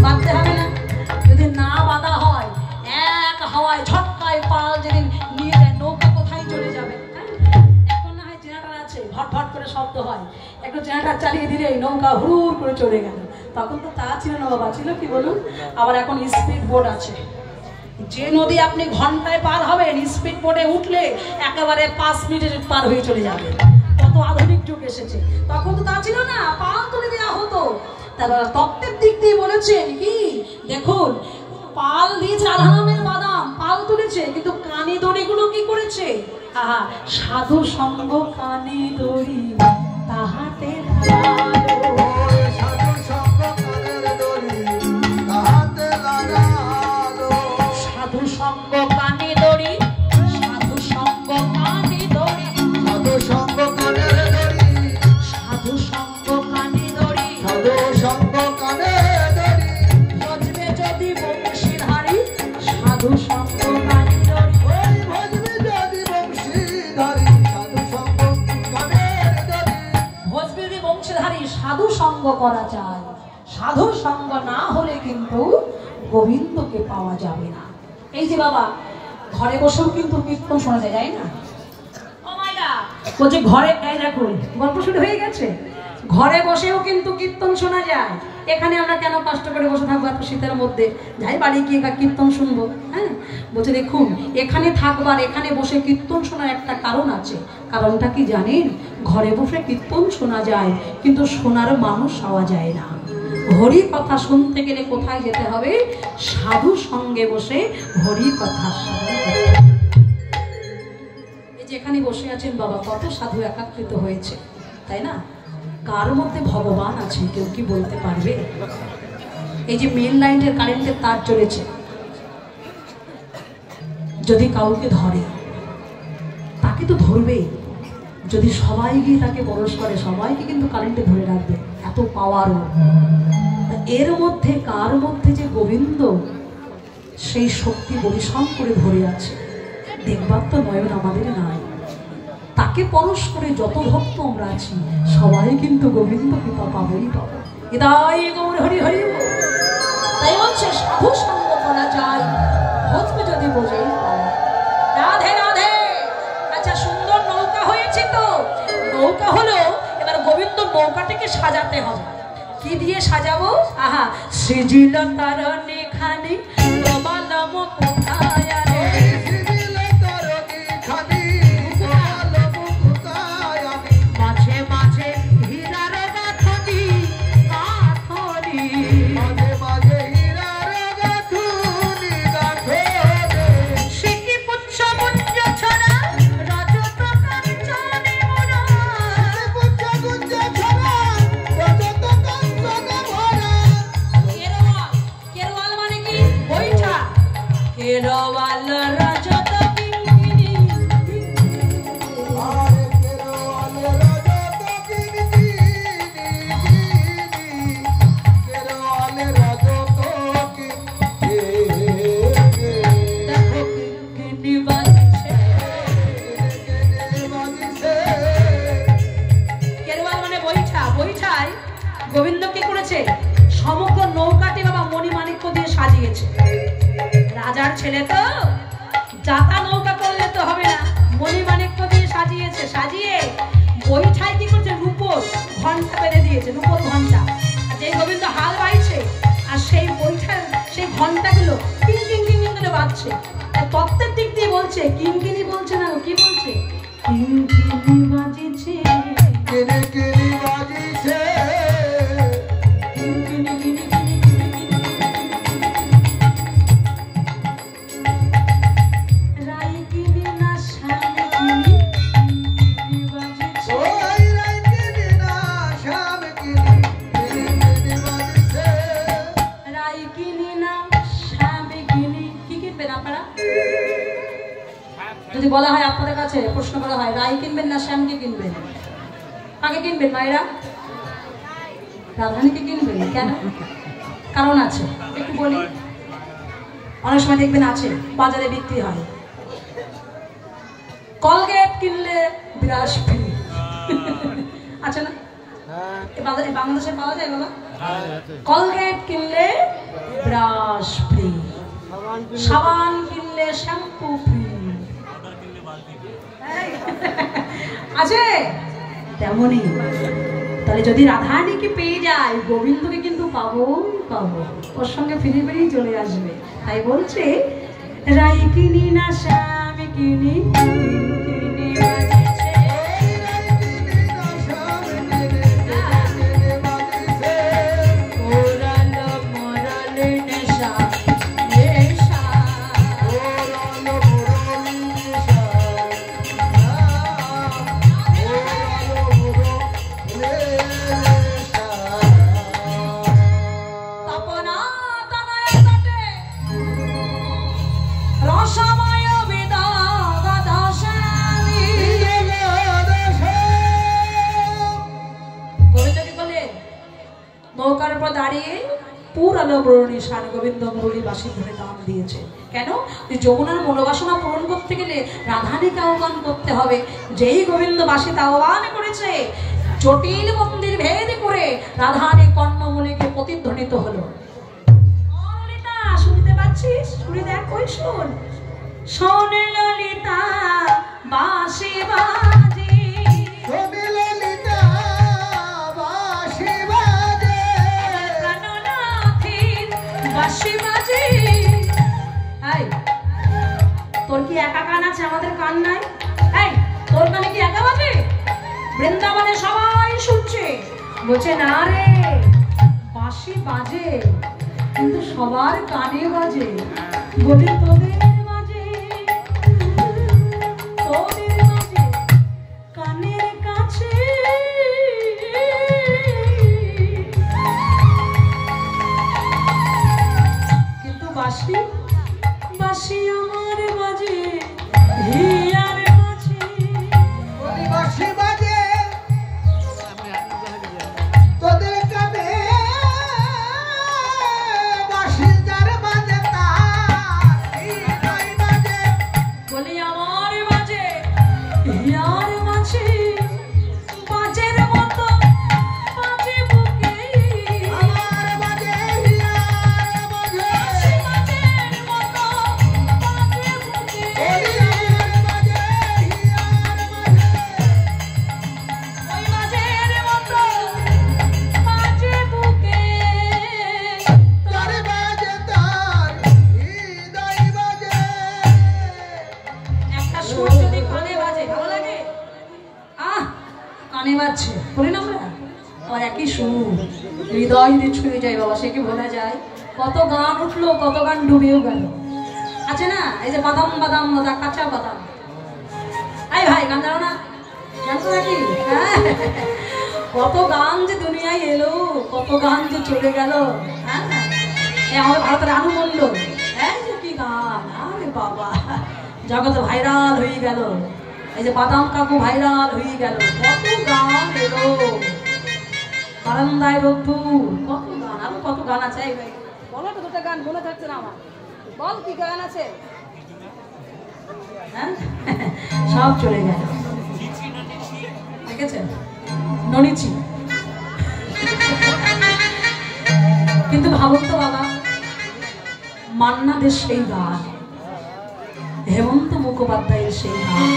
বাঁধতে হবে না। যদি না বাঁধা হয়, এক হাওয়ায় ঝটকায় পাল যেদিন নিয়ে যায়, নৌকা কোথায় চলে যাবে। এখন না হয় জেনারেটর আছে, ভট ভট করে শব্দ হয়, একটু জেনারেটর চালিয়ে দিলে নৌকা হুড় করে চলে গেল। তখন তো তা ছিল না বাবা, ছিল কি বলুন? আবার এখন স্পিড বোট আছে, যে নদী আপনি ঘন্টায় পার হবেন, স্পিড বোটে উঠলে একেবারে 5 মিনিটে পার হয়ে চলে যাবে। কত আধুনিক যুগ এসেছে। তখন তো তা ছিল না, পাল তুলে দেওয়া হতো। তারপর তত্ত্বের দিক দিয়ে বলেছেন কি, দেখুন পাল দিয়েছে আলহামের বাদাম, পাল তুলেছে, কিন্তু কানে দড়িগুলো কি করেছে? আহা, সাধু সঙ্গ কানে দড়ি তাহাতে সাধু সঙ্গ কানে দড়ি, সাধু সঙ্গ কানে দড়ি, সাধু সঙ্গ কানে দড়ি, সাধু সঙ্গ কানে দড়ি, সাধু সঙ্গ কানে দড়ি, ভজবে যদি বংশীধারী, সাধু সঙ্গ কানে দড়ি, ওই ভজবে যদি বংশীধারী, সাধু সঙ্গ কানে দড়ি, ভজবে যদি বংশীধারী, সাধু সঙ্গ করা যায়। সাধু সঙ্গ না হলে কিন্তু গোবিন্দকে পাওয়া যাবে না। এই যে বাবা, ঘরে বসেও কিন্তু কীর্তন শোনা যায়, তাই না? ও মাইরা বলছে ঘরে, এই দেখুন গল্প শুরু হয়ে গেছে, ঘরে বসেও কিন্তু কীর্তন শোনা যায়। এখানে আমরা কেন কষ্ট করে বসে থাকবো এত শীতের মধ্যে? যাই বাড়ি গিয়ে কীর্তন শুনবো। হ্যাঁ, বলছে দেখুন এখানে থাকবার, এখানে বসে কীর্তন শোনার একটা কারণ আছে। কারণটা কি জানেন? ঘরে বসে কীর্তন শোনা যায়, কিন্তু শোনার মানুষ পাওয়া যায় না। হরি কথা শুনতে গেলে কোথায় যেতে হবে? সাধু সঙ্গে বসে হরি কথা শুনতে। এই যেখানে বসে আছেন বাবা, কত সাধু একাকৃত হয়েছে, তাই না? কার মধ্যে ভগবান আছে কেউ কি বলতে পারবে? এই যে মেন লাইনের কারেন্টের তার চলেছে, যদি কাউকে ধরে তাকে তো ধরবে, যদি সবাই গিয়ে তাকে বরস করে সবাইকে কিন্তু কারেন্টে ধরে রাখবে, এত পাওয়ারও। এর মধ্যে কার মধ্যে যে গোবিন্দ সেই শক্তি পরিশ্রম করে ধরে আছে, দেখবার তো নয়ন আমাদের নাই। তাকে পরশ করে যত ভক্ত আমরা আছি সবাই কিন্তু গোবিন্দ কৃপা পাবই পাবো। হৃদয় গৌর হরি হরি। তাই হচ্ছে সাধু সঙ্গ করা যায়, ভক্ত যদি বোঝে। রাধে রাধে। আচ্ছা, সুন্দর নৌকা হয়েছে তো, নৌকা হলো, এবার গোবিন্দ নৌকাটাকে সাজাতে হবে। কি দিয়ে সাজাবো? আহা, সৃজিল তারণে খানি প্রবালম কোথায় রে, সৃজিল তারণে খানি প্রবালম কোথায়, মাঝে মাঝে হীরার গাঁথনি গাঁথনি, মাঝে মাঝে হীরার গাঁথনি গাঁথনি, সে কি পুচ্ছ পুঞ্জ ছড়া রজত কাঞ্চনে মোরা, পুচ্ছ পুঞ্জ ছড়া রজত কাঞ্চনে ভরা। কেরওয়াল মানে কি? বৈঠা। কেরওয়াল রজত কিঙ্কিনি, আরে কেরওয়াল রজত কিঙ্কিনি, কেরওয়াল রজত কিঙ্কিনি, দেখো কিঙ্কিনি বাজছে, কিঙ্কিনি বাজছে। কেরওয়াল মানে বৈঠা। বৈঠায় গোবিন্দ কি করেছে? সমগ্র নৌকাটি বাবা মণিমাণিক্য দিয়ে সাজিয়েছে। রাজার ছেলে তো, যাতা নৌকা করলে তো হবে না, মণিমাণিক্য দিয়ে সাজিয়েছে। সাজিয়ে বৈঠায় কি করছে? রূপোর ঘন্টা বেঁধে দিয়েছে, রূপোর ঘন্টা। যে গোবিন্দ হাল বাইছে আর সেই বৈঠার সেই ঘন্টাগুলো কিং কিং কিং করে বাজছে। তত্ত্বের দিক দিয়ে বলছে, কিঙ্কিনি বলছে না, কি বলছে? কিঙ্কিনি বাজিছে, কিঙ্কিনি বাজিছে, কিঙ্কিনি কিনি কিনি কিনি কিনি, রাই কিনি না শ্যাম কিনি, কিঙ্কিনি বাজিছে, ওই রাই কিনি না শ্যাম কিনি, কিঙ্কিনি বাজিছে, রাই কিনি না শ্যাম কিনি। কি কিনবেন আপনারা? যদি বলা হয় আপনাদের কাছে, প্রশ্ন করা হয় রাই কিনবেন না শ্যামকে কিনবেন, কাকে কিনবেন মায়েরা? রাধারানীকে কিনবেন। কেন? কারণ আছে, একটু বলি। অনেক সময় দেখবেন আছে বাজারে বিক্রি হয়, কলগেট কিনলে ব্রাশ ফ্রি, আছে না? বাজারে বাংলাদেশে পাওয়া যায় বাবা, কলগেট কিনলে ব্রাশ ফ্রি, সাবান কিনলে শ্যাম্পু ফ্রি আছে তেমনই। তাহলে যদি রাধারানীকে পেয়ে যায় গোবিন্দকে কিন্তু পাবো পাবো, ওর সঙ্গে ফিরে ফিরেই চলে আসবে। তাই বলছে রাই কিনি না শ্যাম কিনি নৌকার উপর দাঁড়িয়ে পুরানো বরণী সার গোবিন্দ মুরলী বাসী ধরে দাম দিয়েছে। কেন? যমুনার মনোবাসনা পূরণ করতে গেলে রাধানীকে আহ্বান করতে হবে। যেই গোবিন্দ বাসীতে আহ্বান করেছে, জটিল মন্দির ভেদ করে রাধানী কর্ণমূলীকে প্রতিধ্বনিত হলো। ললিতা শুনতে পাচ্ছিস? শুনে দেখ, ওই শোন, শোন ললিতা বাঁশি বাজে, তোর কি একা কান আছে? আমাদের কান নাই? তোর কানে কি একা বাজে? বৃন্দাবনে সবাই শুনছে। বলছে না রে, বাঁশি বাজে কিন্তু সবার কানে বাজে। বলি তোদের বাজে, তোদের বাজে কানের কাছে, কিন্তু বাঁশি বাঁশি আমার বাজে হিয়ার মাঝে। বলি বাঁশি বাজে তোদের কানে, বাঁশি যার বাজে তার বাজে। বলি আমার বাজে হিয়ার মাঝে, বাজের মতো বাজে বুকে, আমার বাজে হিয়ার মাঝে, বাজের মতো বাজে বুকে, আমার বাজে হিয়ার মাঝে, ওই বাজের মতো বাজে বুকে, তার বাজে তার হৃদয় বাজে। একটা সুর যদি কানে বাজে ভালো লাগে? কানে বাজছে বলি না আমরা, আর একই সুর হৃদয় যদি ছুঁয়ে যায় বাবা, সে কি ভোলা যায়? কত গান উঠলো, কত গান ডুবেও গেল। আছে না এই যে বাদাম বাদাম দাদা কাঁচা বাদাম, এই ভাই গান জানো না? জানতো নাকি? হ্যাঁ, কত গান যে দুনিয়ায় এলো, কত গান যে চলে গেল। হ্যাঁ, আমার ভারতের আনু বলল, এই যে কি গান, আরে বাবা জগতে ভাইরাল হয়ে গেল। এই যে বাদাম কাকু ভাইরাল হয়ে গেল, কত গান এলো, বারান্দায় রোদ্দুর, কত গান, আরো কত গান আছে। এই ভাই বলো তো, দুটো গান মনে থাকছে না আমার, বল কি গান আছে? হ্যাঁ, সব চলে গেল। দেখেছেন ননিচি, কিন্তু ভাবুন তো বাবা, মান্না দের সেই গান, হেমন্ত মুখোপাধ্যায়ের সেই গান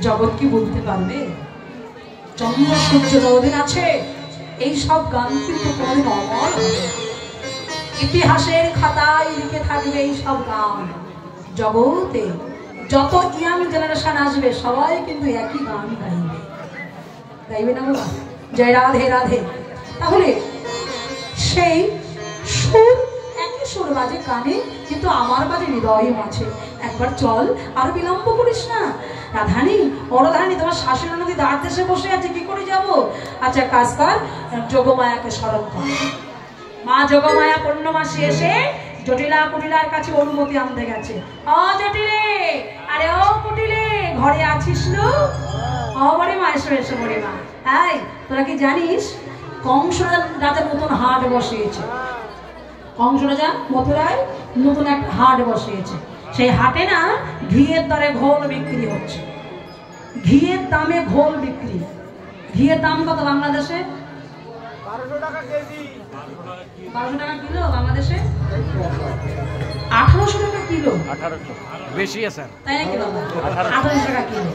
জগৎ কি বলতে পারবে? চন্দ্র সূর্য যতদিন আছে এই সব গান কিন্তু কোনদিন অমর হবে, ইতিহাসের খাতায় লিখে থাকবে এই সব গান। জগতে যত ইয়াং জেনারেশন আসবে সবাই কিন্তু একই গান গাইবে, গাইবে না বাবা? জয় রাধে রাধে। তাহলে সেই সুর, একই সুর বাজে কানে, কিন্তু আমার বাজে হৃদয়ে মাঝে। একবার চল, আর বিলম্ব করিস না। রাধানী, ও রাধানী, তোমার শাশুড়ি নদী দ্বার দেশে বসে আছে, কি করে যাব? আচ্ছা কাজ কর, যোগমায়াকে স্মরণ কর। মা যোগমায়া পূর্ণমাসী এসে জটিলা কুটিলার কাছে অনুমতি আনতে গেছে। ও জটিলে, আরে ও কুটিলে, ঘরে আছিস না? ও বড়িমা, এসো এসো বড়িমা। তাই তোরা কি জানিস কংস রাজা নতুন হাট বসিয়েছে? কংস রাজা মথুরায় নতুন একটা হাট বসিয়েছে। সেই হাটে না ঘিয়ের দরে ঘোল বিক্রি হচ্ছে, ঘিয়ের দামে ঘোল বিক্রি। ঘিয়ের দাম কত বাংলাদেশে? 1200 টাকা কেজি। 1200 টাকা কিলো বাংলাদেশে? 1800 টাকা কিলো? 1800 বেশি আছে তাই নাকি বাবা? 1800 টাকা কিলো।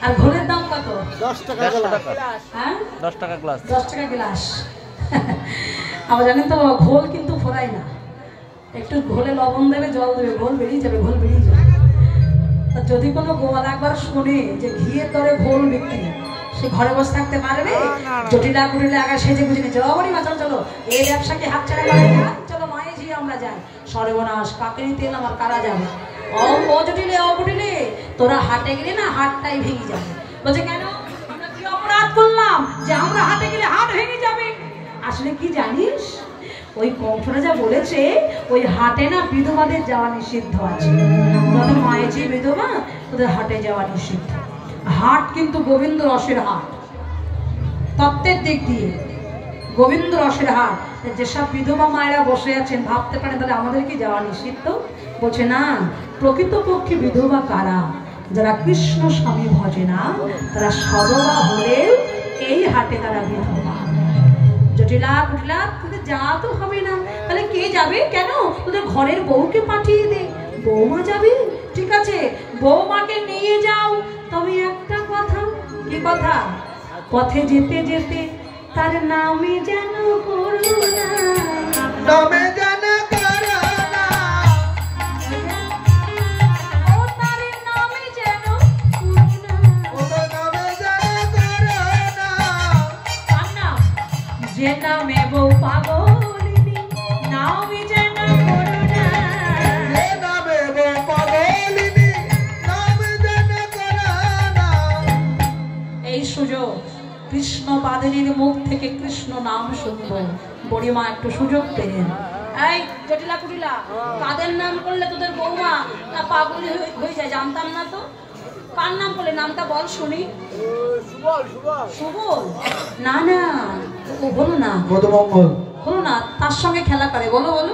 আর ঘোলের দাম কত? 10 টাকা গ্লাস। হ্যাঁ 10 টাকা গ্লাস। 10 টাকা গ্লাস। আবার জানেন তো ঘোল কিন্তু ফোরাই না, একটু ঘোলে লবণ দেবে, জল দেবে, ঘোল বেরিয়ে যাবে, ঘোল বেরিয়ে যাবে। তা যদি কোনো গোয়াল একবার শোনে যে ঘিয়ের দরে ঘোল বিক্রি, সে ঘরে বসে থাকতে পারবে? জটিলা কুটিলা আগে সেজে গুজে নিয়ে চলো মা, চলো চলো, এই ব্যবসাকে হাত ছাড়া করে না, চলো মায়ে ঝিয়ে আমরা যাই। সর্বনাশ, কাকে নিতে এলাম আর কারা যাবে? ও জটিলে, ও কুটিলে, তোরা হাটে গেলে না হাটটাই ভেঙে যাবে। বলছে কেন, আমরা কি অপরাধ করলাম যে আমরা হাটে গেলে হাট ভেঙে যাবে? আসলে কি জানিস, ওই কণ্ঠটা যা বলেছে, ওই হাটে না বিধবাদের যাওয়া নিষিদ্ধ আছে। তাদের মায়ের যে বিধবা, তোদের হাটে যাওয়া নিষিদ্ধ। হাট কিন্তু গোবিন্দ রসের হাট, তত্ত্বের দিক দিয়ে গোবিন্দ রসের হাট। যেসব বিধবা মায়েরা বসে আছেন ভাবতে পারেন তাহলে আমাদের কি যাওয়া নিষিদ্ধ? বলছে না, প্রকৃতপক্ষে বিধবা কারা? যারা কৃষ্ণ স্বামী ভজে না, তারা সধবা হলেও এই হাটে তারা বিধবা। জটিলা কুটিলা, তোদের যা তো হবে না, তাহলে কে যাবে? কেন, তোদের ঘরের বউকে পাঠিয়ে দে, বৌমা যাবে। ঠিক আছে, বৌমাকে নিয়ে যাও, তবে একটা কথা। কি কথা? পথে যেতে যেতে তার নামে যেন করুণা, নামে যেন করুণা, ও তার নামে যেন করুণা, ও তার নামে যেন করুণা। কার নাম? যে নামে বউ পাগলিনী, নামে যেন করুণা, যে নামে বউ পাগলিনী, নামে যেন করুণা। এই সুযোগ, কৃষ্ণ বাদিনীর মুখ থেকে কৃষ্ণ নাম শুনবো। বড়িমা একটু সুযোগ পেলেন। এই জটিলা কুটিলা, কাদের নাম করলে তোদের বৌমা পাগল হয়ে যায়? জানতাম না তো। কার নাম করলে? নামটা বল শুনি। সুবল? না না, ও বলো না, মধুমঙ্গল বলো না, তার সঙ্গে খেলা করে। বলো বলো।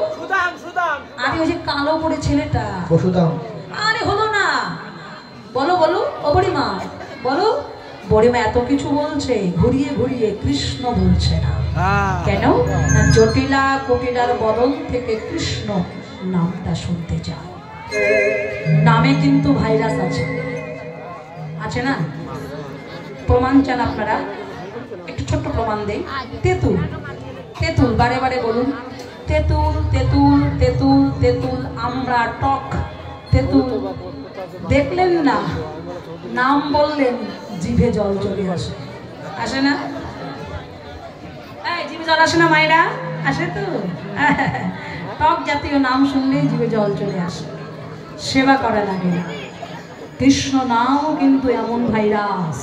আরে ওই যে কালো পড়ে ছেলেটা, আরে হলো না, বলো বলো। ও বড়িমা বলো। বড়িমা এত কিছু বলছে, ঘুরিয়ে ঘুরিয়ে কৃষ্ণ বলছে না। কেন? জটিলা কুটিলার বদল থেকে কৃষ্ণ নামটা শুনতে চায়। নামে কিন্তু ভাইরাস আছে, আছে না? প্রমাণ চান আপনারা? একটু ছোট্ট প্রমাণ দেই। তেঁতুল, তেঁতুল, বারে বারে বলুন তেঁতুল, তেঁতুল, তেঁতুল, তেঁতুল। আমরা টক তেঁতুল দেখলেন না, নাম বললেন, জিভে জল চলে আসে। আসে না? এই জিভে জল আসে না মায়েরা? আসে তো। টক জাতীয় নাম শুনলেই জিভে জল চলে আসে, সেবা করা লাগে না। কৃষ্ণ নামও কিন্তু এমন ভাইরাস,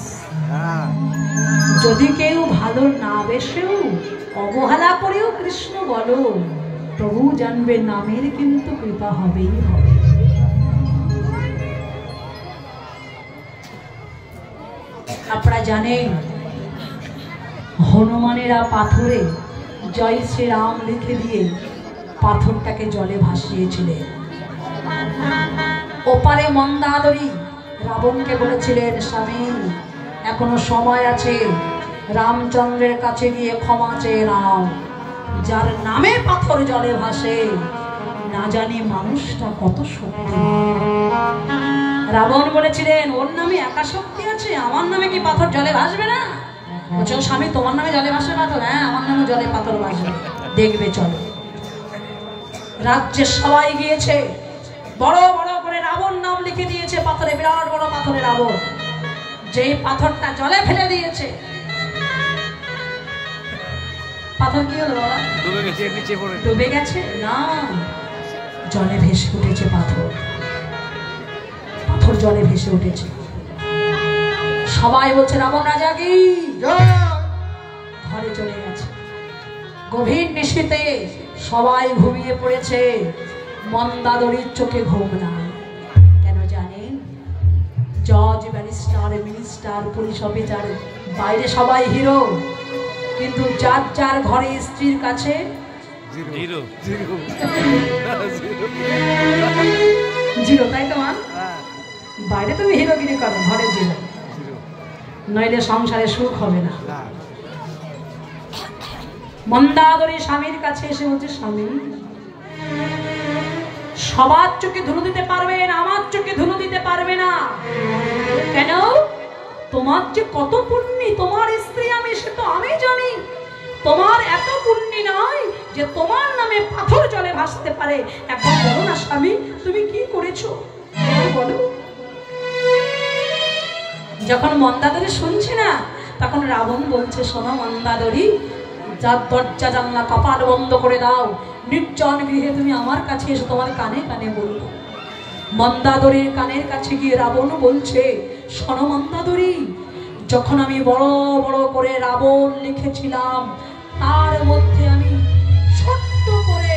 যদি কেউ ভালো না বেশেও অবহেলা করেও কৃষ্ণ বলো, প্রভু জানবে নামের কিন্তু কৃপা হবেই হবে। আপনারা জানেন হনুমানেরা পাথরে জয় শ্রীরাম লিখে দিয়ে পাথরটাকে জলে ভাসিয়েছিলেন। ওপারে মন্দাদরী রাবণকে বলেছিলেন, স্বামী এখনো সময় আছে, রামচন্দ্রের কাছে গিয়ে ক্ষমা চেয়ে নাও। যার নামে পাথর জলে ভাসে, না জানি মানুষটা কত শক্তি। রাবণ বলেছিলেন, ওর নামে একা শক্তি আছে, আমার নামে কি পাথর জলে ভাসবে না? বলছো স্বামী তোমার নামে জলে ভাসে পাথর? হ্যাঁ, আমার নামে জলে পাথর ভাসবে, দেখবে চলো। রাজ্যে সবাই গিয়েছে, বড় বড় করে রাবণ নাম লিখে দিয়েছে পাথরে, বিরাট বড় পাথরে রাবণ। যেই পাথরটা জলে ফেলে দিয়েছে, পাথর কি হলো বাবা? ডুবে গেছে, নিচে পড়ে ডুবে গেছে না, জলে ভেসে উঠেছে পাথর। পাথর জলে ভেসে উঠেছে। সবাই বলছে রাবণ রাজা কি ঘরে চলে গেছে। গভীর নিশীথে সবাই ঘুমিয়ে পড়েছে, মন্দাদরীর চোখে ঘুম নাই। কেন জানেন? জজ, ব্যারিস্টার, মিনিস্টার, পুলিশ অফিসার, বাইরে সবাই হিরো, কিন্তু যার যার ঘরে স্ত্রীর কাছে জিরো, তাই তো? বাইরে তুমি হিরোগিরি করো, ঘরে জিরো, নইলে সংসারে সুখ হবে না। মন্দাদরী স্বামীর কাছে এসে বলছে, স্বামী সবার চোখে ধুলো দিতে পারবেন, আমার চোখে ধুলো দিতে পারবে না। কেন? তোমার যে কত পুণ্যি, তোমার স্ত্রী আমি, সে তো আমি জানি। তোমার এত পুণ্যি নয় যে তোমার নামে পাথর জলে ভাসতে পারে। একবার বলো না স্বামী, তুমি কি করেছো বলো। যখন মন্দাদরী শুনছে না, তখন রাবণ বলছে, শোনো মন্দাদরী, যার দরজা জানলা কপাট বন্ধ করে দাও, নির্জন গৃহে তুমি আমার কাছে এসে তোমার কানে কানে বলবো। মন্দাদরীর কানের কাছে গিয়ে রাবণ বলছে, শোনো মন্দাদরী, যখন আমি বড় বড় করে রাবণ লিখেছিলাম, তার মধ্যে আমি ছোট্ট করে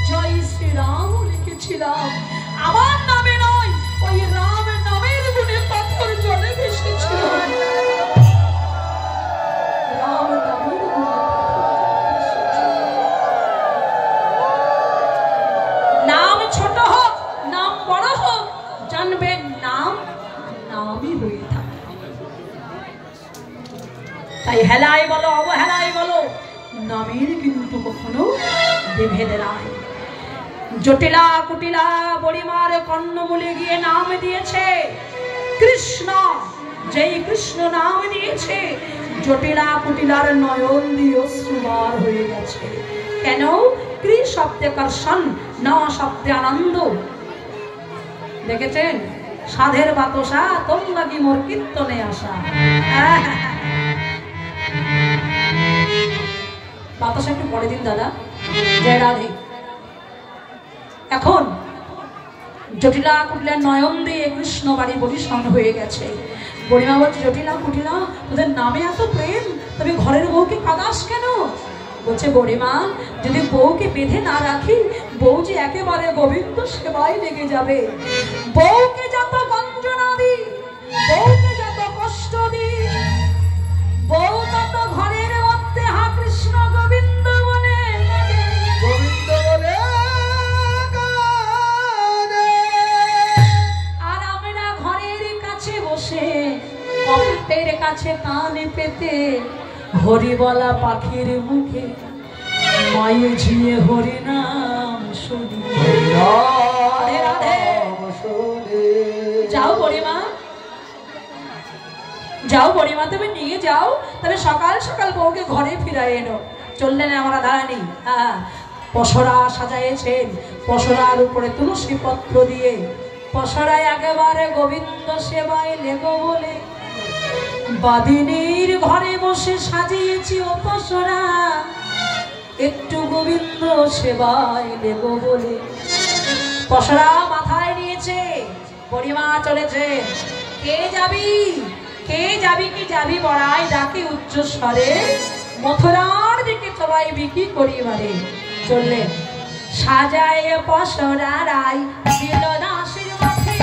জয় শ্রীরাম লিখেছিলাম। আমার নামে নয়, ওই রাম নামের গুণে পাথর জলে ভেসেছিল। রাম নামের গুণে নাম ছোট হোক, নাম বড় হোক, জানবেন নাম নামই হয়ে থাকে। তাই হেলাই বলো অবহেলাই বলো, নামের কিন্তু কখনো বিভেদ নাই। জটিলা কুটিলা বড়িমার কর্ণমূলে গিয়ে নাম দিয়েছে কৃষ্ণ। যেই কৃষ্ণ নাম দিয়েছে, জটিলা কুটিলার নয়ন দিয়ে অশ্রুবার হয়ে গেছে। কেন? কৃ শব্দে কর্ষণ, ন শব্দে আনন্দ। দেখেছেন? সাধের বাতসা তোর লাগি মোর কীর্তনে আসা। বাতাসা একটু পরে দিন দাদা। জয় রাধে। এখন জটিলা কুটিলার নয়ন দিয়ে কৃষ্ণ বাড়ি বরিশান হয়ে গেছে। বড়িমা বলছে, জটিলা কুটিলা, তোদের নামে এত প্রেম, তবে ঘরের বউকে কাঁদাস কেন? বলছে, বড়িমা, যদি বউকে বেঁধে না রাখি, বউ যে একেবারে গোবিন্দ সেবায় লেগে যাবে। বউকে যত গঞ্জনা দিই, বউকে যত কষ্ট দিই, বউ তত ঘরের মধ্যে হা কৃষ্ণ গোবিন্দ বলে, গোবিন্দ বলে। আর আমরা ঘরের কাছে বসে কণ্ঠের কাছে কানে পেতে হরি বলা পাখির মুখে মায়ে ঝিয়ে হরি নাম শুনি। রাধে রাধে। যাও বড়িমা, যাও বড়িমা, তুমি নিয়ে যাও, তবে সকাল সকাল বউকে ঘরে ফিরাই এনো। চললেন আমরা ধারানি। পসরা সাজাইছেন, পসরার উপরে তুলসী পত্র দিয়ে, পসরায় একেবারে গোবিন্দ সেবায় লেগো বলে। বাদিনীর ঘরে বসে সাজিয়েছি ও পসরা, একটু গোবিন্দ সেবায় লেগো বলে। পসরা মাথায় নিয়েছে, বড়িমা চলেছে। কে যাবি, কে যাবি, কি যাবি বড়াই, ডাকে উচ্চ স্বরে। মথুরার দিকে সবাই বিক্রি করিবারে চললেন। সাজায় পসরা রাই দিল দাসের মাঠে,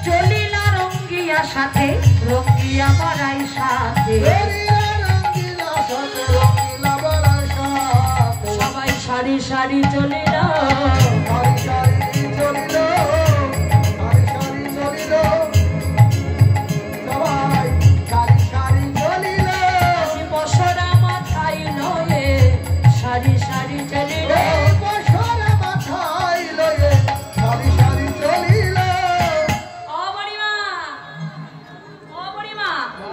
চলিলা রঙ্গিয়া সাথে, রঙ্গিয়া বড়াই সাথে। সবাই সারি সারি চলিল, পসরা মাথায় লয়ে সারি সারি চলিল।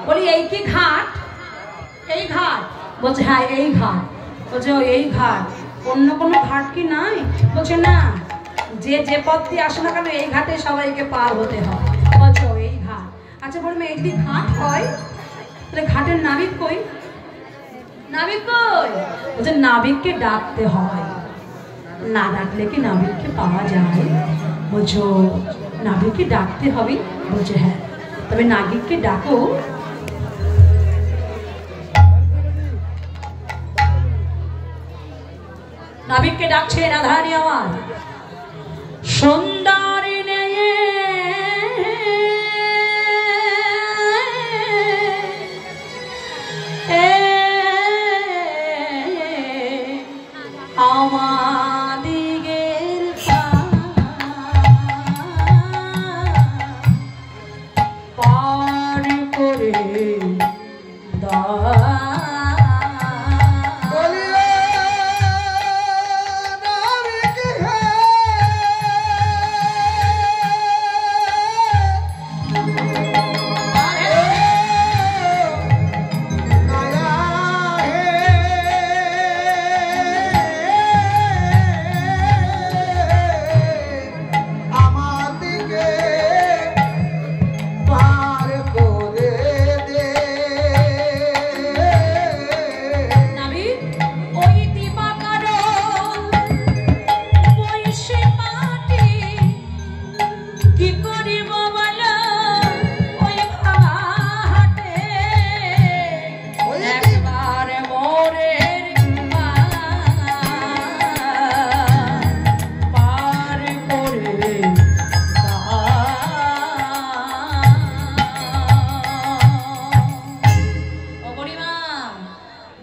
বলি, এই কি ঘাট? এই ঘাট? বলছে, হ্যাঁ এই ঘাট। বলছে, এই ঘাট, অন্য কোনো ঘাট কি নাই? বলছে, না, যে যে পথ দিয়ে আসে না কেন, এই ঘাটে সবাইকে পার হতে হয়। বলছো এই ঘাট? আচ্ছা বলবে, এই যদি ঘাট হয়, তাহলে ঘাটের নাবিক কই? নাবিক কই? বলছে, নাবিককে ডাকতে হয়, না ডাকলে কি নাবিককে পাওয়া যায়? বলছো, নাবিককে ডাকতে হবে? বলছে, হ্যাঁ। তবে নাবিককে ডাকো। নাবিককে ডাকছে রাধারানী আমার। সুন্দরী নেয়ে আমাদিগের পার করে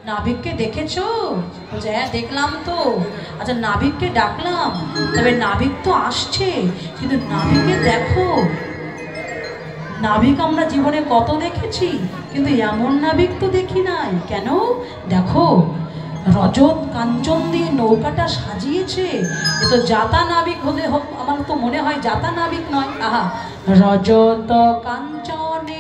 নাবিককে দেখেছো? বলছে হ্যাঁ দেখলাম তো। আচ্ছা নাবিককে ডাকলাম, তবে নাবিক তো আসছে, কিন্তু নাবিকে দেখো, নাবিক আমরা জীবনে কত দেখেছি, কিন্তু এমন নাবিক তো দেখি নাই। কেন? দেখো রজত কাঞ্চন দিয়ে নৌকাটা সাজিয়েছে, এ তো যাতা নাবিক হলে হোক, আমার তো মনে হয় যাতা নাবিক নয়। আহা, রজত কাঞ্চনে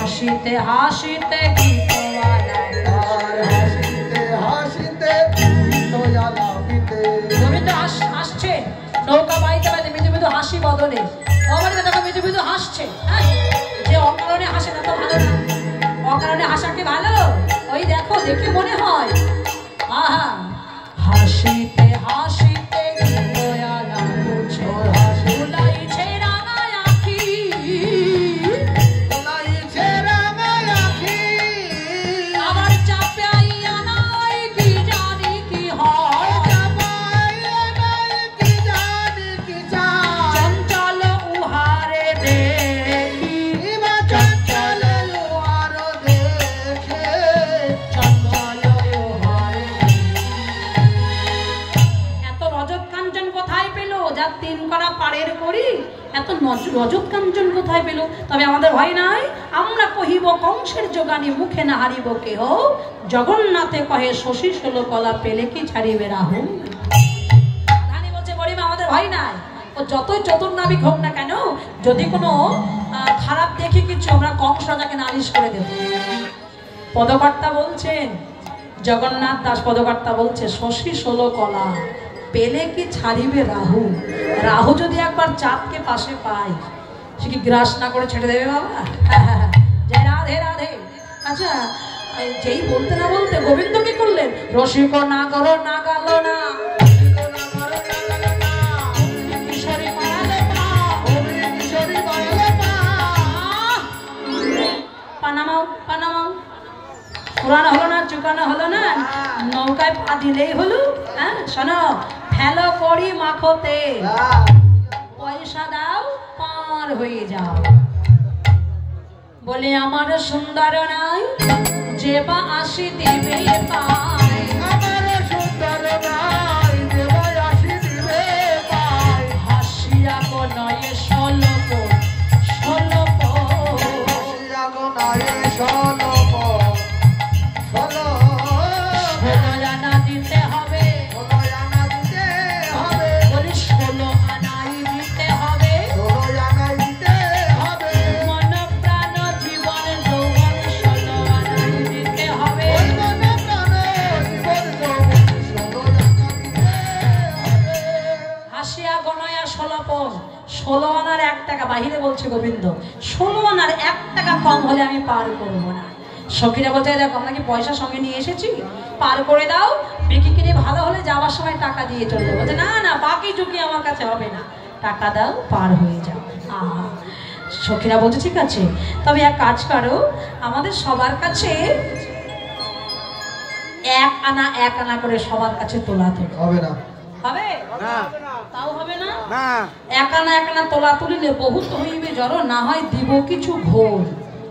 হাসিতে হাসিতে আসছে নৌকা বাইতে বাইতে মৃদু মৃদু হাসি বদলে, আমার দেখো মৃদু মৃদু হাসছে। যে অকারণে হাসে না তো ভালো না, অকারণে হাসাকে ভালো। ওই দেখো, দেখে মনে হয় আহা, হাসিতে হাসিতে রজত কাঞ্চন কোথায় পেল? তবে আমাদের ভয় নাই, আমরা কহিব কংসের যোগানে মুখে না হারিব কেহ, জগন্নাথে কহে শশী ষোল কলা পেলে কি ছাড়িবে রাহু। রানী বলছে গরিমা আমাদের ভয় নাই, ও যতই চতুর নাবিক হোক না কেন, যদি কোনো খারাপ দেখি কিছু আমরা কংস রাজাকে নালিশ করে দেব। পদকর্তা বলছেন, জগন্নাথ দাস পদকর্তা বলছে শশী ষোল কলা পেলে কি ছাড়িবে রাহু। রাহু যদি একবার চাঁদকে পাশে পায়, সে কি গ্রাস না করে ছেড়ে দেবে বাবা? জয় রাধে রাধে। আচ্ছা যেই বলতে না বলতে গোবিন্দ কি করলেন? রসিক না করো না গেল না, পানামাও পানামাও, পুরানো হলো না, চুকানো হলো না, নৌকায় পা দিলেই হলো। হ্যাঁ শোনো, ফেলো করি মাখোতে, পয়সা দাও পার হয়ে যাও। বলে আমার সুন্দর নাই, যে বা আসি দিবে পায়, আমার সুন্দর নাই, যে বা আসি দিবে পায়। হাসিয়া গো নয়ে সলপ সলপ, হাসিয়া গো নয়ে সলপ ষোলো আনার 1 টাকা বাহিরে বলছে গোবিন্দ, 16 আনার 1 টাকা কম হলে আমি পার করবো না। সখীরা বলছে দেখো আমরা কি পয়সা সঙ্গে নিয়ে এসেছি, পার করে দাও, বিক্রি কিনে ভালো হলে যাওয়ার সময় টাকা দিয়ে চলে যাবো। বলছে না না, বাকি ঝুঁকি আমার কাছে হবে না, টাকা দাও পার হয়ে যাও। আহা, সখীরা বলছে ঠিক আছে, তবে এক কাজ করো, আমাদের সবার কাছে 1 আনা 1 আনা করে সবার কাছে তোলা তোলো। হবে না? হবে না, তাও হবে না। না, 1 আনা 1 আনা তোলা তুলিলে বহুত হইবে জড়ো, না হয় দিব কিছু ঘোল।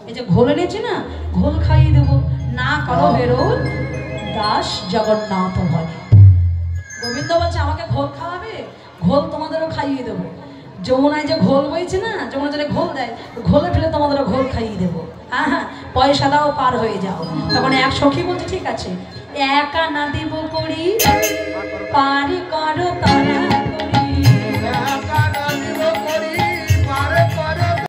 এই যে ঘোল এনেছি না, ঘোল খাইয়ে দেবো। না করো বেরোল দাস জগন্নাথ বলে। গোবিন্দ বলছে আমাকে ঘোল খাওয়াবে, ঘোল তোমাদেরও খাইয়ে দেবো। যমুনায় যে ঘোল বইছে না, যমুনা যদি ঘোল দেয়, ঘোলে ফেলে তোমাদেরও ঘোল খাইয়ে দেবো। হ্যাঁ, পয়সা দাও পার হয়ে যাও। তখন এক সখী বলছে ঠিক আছে, 1 আনা দিব করি পারি করো তারা।